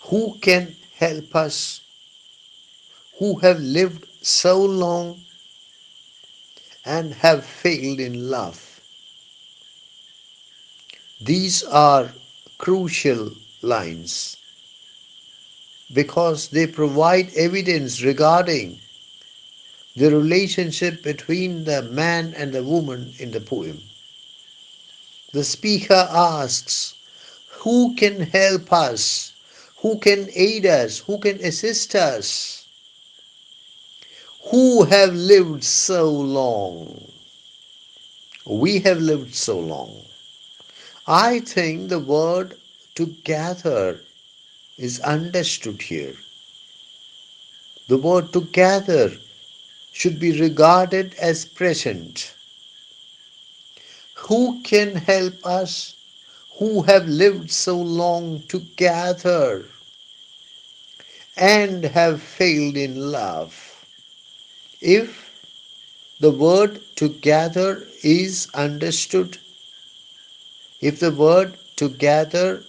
Who can help us who have lived so long and have failed in love? These are crucial lines because they provide evidence regarding the relationship between the man and the woman in the poem. The speaker asks, who can help us? Who can aid us? Who can assist us? Who have lived so long? We have lived so long. I think the word together is understood here. The word together should be regarded as present. Who can help us who have lived so long together and have failed in love? If the word together is understood, if the word together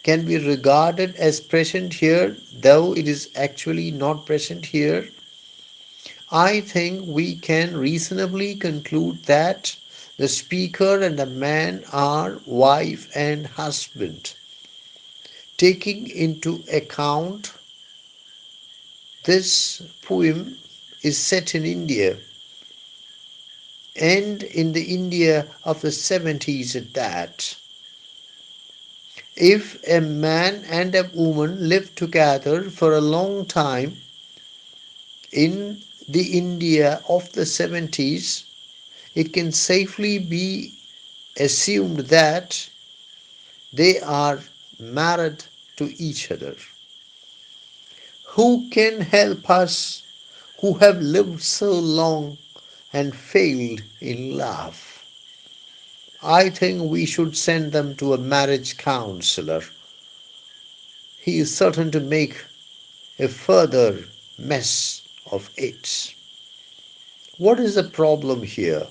can be regarded as present here, though it is actually not present here, I think we can reasonably conclude that the speaker and the man are wife and husband. Taking into account this poem is set in India and in the India of the 70s at that. If a man and a woman live together for a long time in the India of the 70s, it can safely be assumed that they are married to each other. Who can help us who have lived so long and failed in love? I think we should send them to a marriage counselor. He is certain to make a further mess of it. What is the problem here?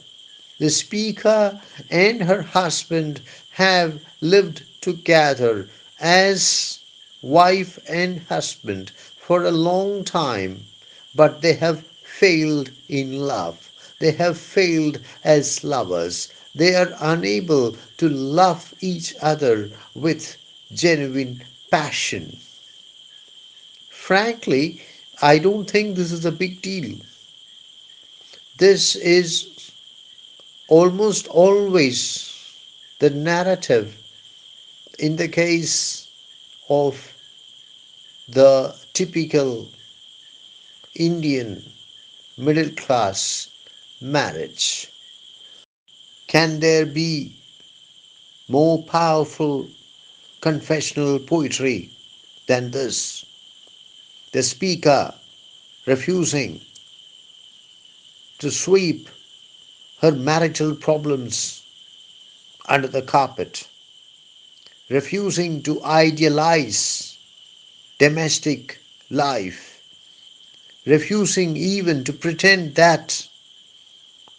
The speaker and her husband have lived together as wife and husband for a long time, but they have failed in love. They have failed as lovers. They are unable to love each other with genuine passion. Frankly, I don't think this is a big deal. This is almost always the narrative in the case of the typical Indian middle class marriage. Can there be more powerful confessional poetry than this? The speaker refusing to sweep her marital problems under the carpet, refusing to idealize domestic life, refusing even to pretend that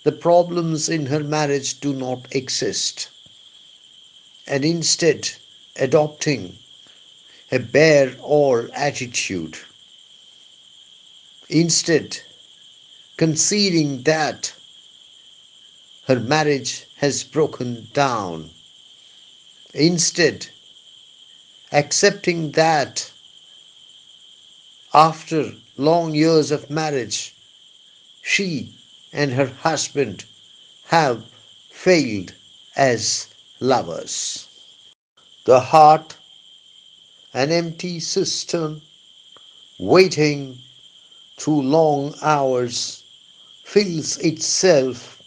the problems in her marriage do not exist, and instead adopting a bear all attitude, instead conceding that her marriage has broken down, instead accepting that after long years of marriage, she and her husband have failed as lovers. The heart, an empty cistern, waiting through long hours, fills itself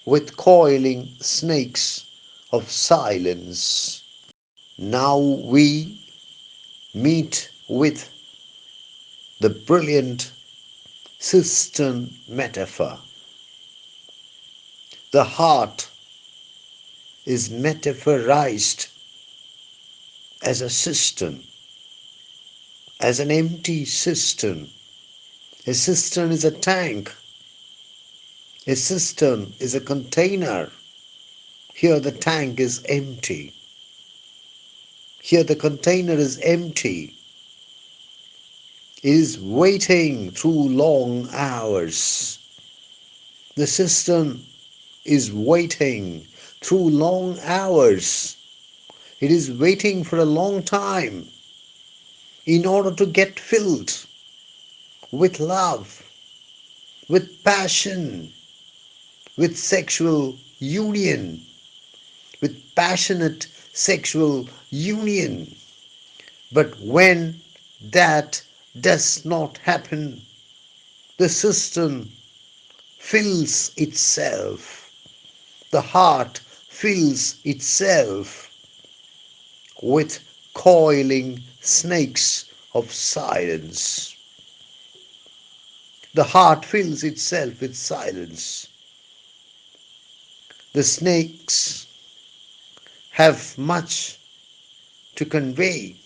with coiling snakes of silence. Now we meet with the brilliant cistern metaphor. The heart is metaphorized as a cistern, as an empty cistern. A cistern is a tank. A cistern is a container. Here the tank is empty. Here the container is empty. It is waiting through long hours. The system is waiting through long hours. It is waiting for a long time in order to get filled with love, with passion, with sexual union, with passionate sexual union. But when that does not happen, the system fills itself, the heart fills itself with coiling snakes of silence. The heart fills itself with silence. The snakes have much to convey.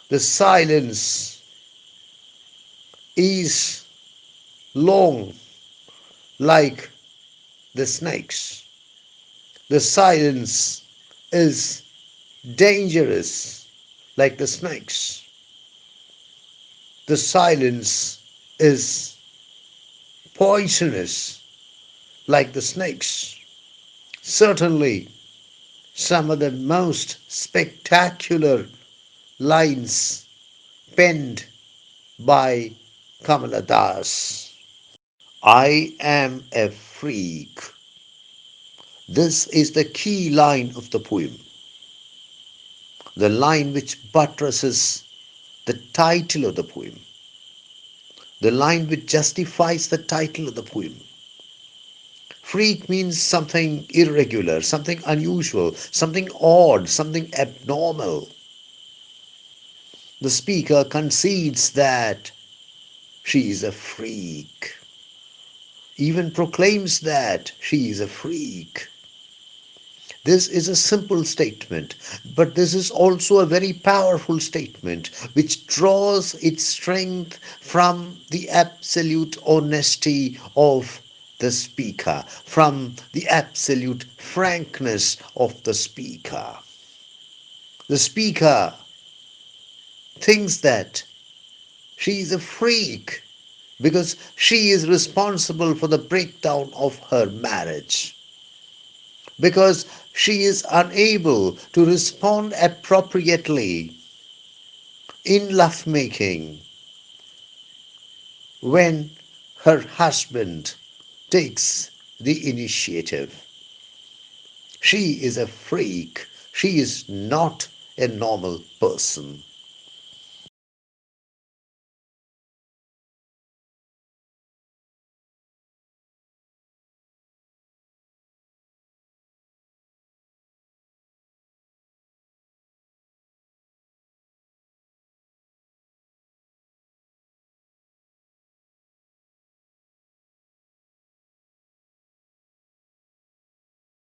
The silence is long like the snakes. The silence is dangerous like the snakes. The silence is poisonous like the snakes. Certainly, some of the most spectacular lines penned by Kamala Das. I am a freak. This is the key line of the poem, the line which buttresses the title of the poem, the line which justifies the title of the poem. Freak means something irregular, something unusual, something odd, something abnormal. The speaker concedes that she is a freak, even proclaims that she is a freak. This is a simple statement, but this is also a very powerful statement which draws its strength from the absolute honesty of the speaker, from the absolute frankness of the speaker. The speaker thinks that she is a freak because she is responsible for the breakdown of her marriage, because she is unable to respond appropriately in lovemaking when her husband takes the initiative. She is a freak. She is not a normal person.